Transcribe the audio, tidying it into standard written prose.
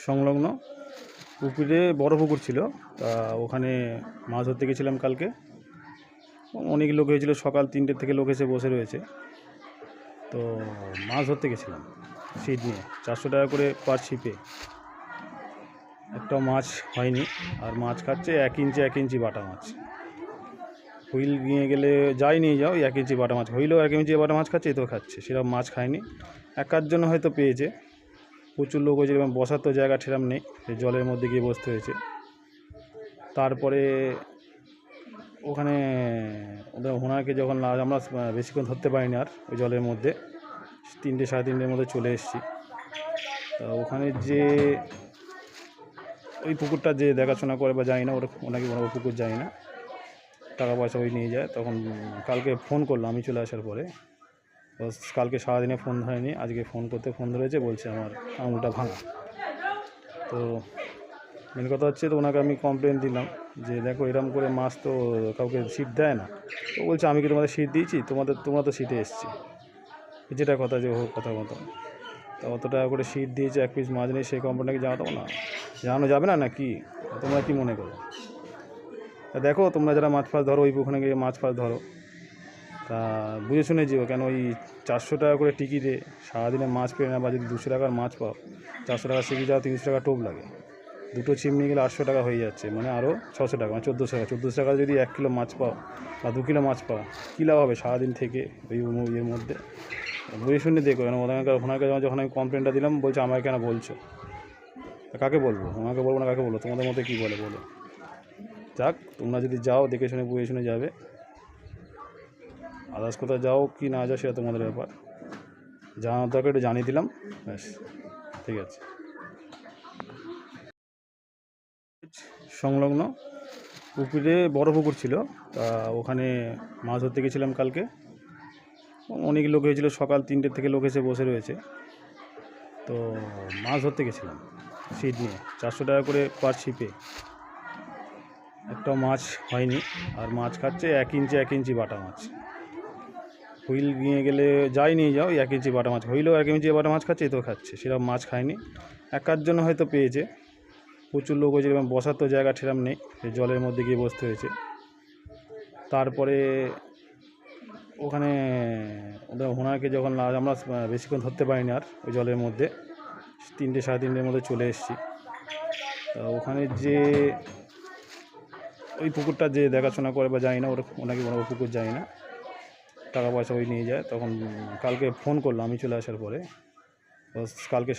সংলগ্ন পুকুরে বড় পুকুর ছিল। তা ওখানে মাছ ধরতে গেছিলাম কালকে। অনেক লোক হয়েছিল, সকাল 3টে থেকে লোক এসে বসে রয়েছে। তো মাছ ধরতে গেছিলাম ছিপ নিয়ে, 400 টাকা করে পার ছিপে। একটা মাছ হয়নি, আর মাছ খাচ্ছে 1 ইঞ্চি 1 ইঞ্চি বাটা মাছ। হুইল নিয়ে গেলে যাই নিয়ে যাও, 1 ইঞ্চি বাটা মাছ হইলেও 1 ইঞ্চি বাটা মাছ খাচ্ছে, এতেও খাচ্ছে। সেরকম মাছ খায়নি, একার জন্য হয়তো পেয়েছে। প্রচুর লোক হয়েছে, এবং বসার তো জায়গা সেরকম নেই, জলের মধ্যে গিয়ে বসতে হয়েছে। তারপরে ওখানে ওদের ওনাকে যখন আমরা বেশিক্ষণ ধরতে পারিনি, আর ওই জলের মধ্যে 3টে সাড়ে 3টের মধ্যে চলে এসেছি। তা ওখানে যে ওই পুকুরটা যে দেখাশোনা করে বা জানি না, ওনাকে বড় পুকুর জানি না, টাকা পয়সা ওই নিয়ে যায়। তখন কালকে ফোন করলো আমি চলে আসার পরে। তো কালকে সারাদিনে ফোন ধরেনি, আজকে ফোন ধরেছে, বলছে আমার আঙুলটা ভাঙা। তো মেন কথা হচ্ছে, তো ওনাকে আমি কমপ্লেন দিলাম যে দেখো এরকম করে মাছ তো কাউকে সিট দেয় না। তো বলছে আমি কি তোমাদের সিট দিয়েছি? তোমরা তো সিটে এসছি, যেটা কথা যে হোক কথা মতো। তো অত টাকা করে সিট দিয়েছে, 1 পিস মাছ নেই, সেই কোম্পানিকে জানাতো না, জানানো যাবে না নাকি? তোমরা কি মনে করো? তা দেখো, তোমরা যারা মাছ ফাছ ধরো, ওই ওখানে গিয়ে মাছ ফাছ ধরো, তা বুঝে শুনে যেও। কেন ওই 400 টাকা করে টিকিটে সারাদিনে মাছ পেয়ে না, বা যদি 200 টাকার মাছ পাও, 400 টাকা শিখে যাও, 300 টাকা টোপ লাগে। দুটো ছিপ নিয়ে গেলে 800 টাকা হয়ে যাচ্ছে, মানে আরও 600 টাকা, মানে 1400 টাকা। 1400 টাকা যদি 1 কিলো মাছ পাও বা 2 কিলো মাছ পাও, কী লাভ হবে সারাদিন থেকে ওই ইয়ের মধ্যে? বুঝে শুনে দেখো। কেন ওনাকে যখন আমি কমপ্লেনটা দিলাম, বলছে আমাকে কেন বলছো? কাকে বলবো? ওনাকে বলবো না কাকে বলবো? তোমাদের মধ্যে কী বলে বলো? যাক, তোমরা যদি যাও দেখে শুনে বুঝে শুনে যাবে। আদার্স কোথাও যাও কি না যাও, সেটা তোমাদের ব্যাপার। জানার দরকার একটু জানিয়ে দিলাম, ব্যাস, ঠিক আছে। সংলগ্ন পুকুরে বড় পুকুর ছিল। তা ওখানে মাছ ধরতে গেছিলাম কালকে। অনেক লোক হয়েছিল, সকাল 3টে থেকে লোক এসে বসে রয়েছে। তো মাছ ধরতে গেছিলাম ছিপ নিয়ে, 400 টাকা করে পার ছিপে। একটা মাছ হয়নি, আর মাছ খাচ্ছে 1 ইঞ্চি 1 ইঞ্চি বাটা মাছ। হুইল নিয়ে গেলে যাই নিয়ে যাও, 1 ইঞ্চি বাটা মাছ হইলেও 1 ইঞ্চি বাটা মাছ খাচ্ছে, এতেও খাচ্ছে। সেরকম মাছ খায়নি, একার জন্য হয়তো পেয়েছে। প্রচুর লোক হয়েছে, এবং বসার তো জায়গা সেরকম নেই, জলের মধ্যে গিয়ে বসতে হয়েছে। তারপরে ওখানে ওদের ওনাকে যখন আমরা বেশিক্ষণ ধরতে পারিনি, আর ওই জলের মধ্যে 3টে সাড়ে 3টের মধ্যে চলে এসেছি। তা ওখানে যে ওই পুকুরটা যে দেখাশোনা করে বা জানি না, ওনাকে বড় পুকুর জানি না, টাকা পয়সা ওই নিয়ে যায়। তখন কালকে ফোন করলো আমি চলে আসার পরে। তো কালকে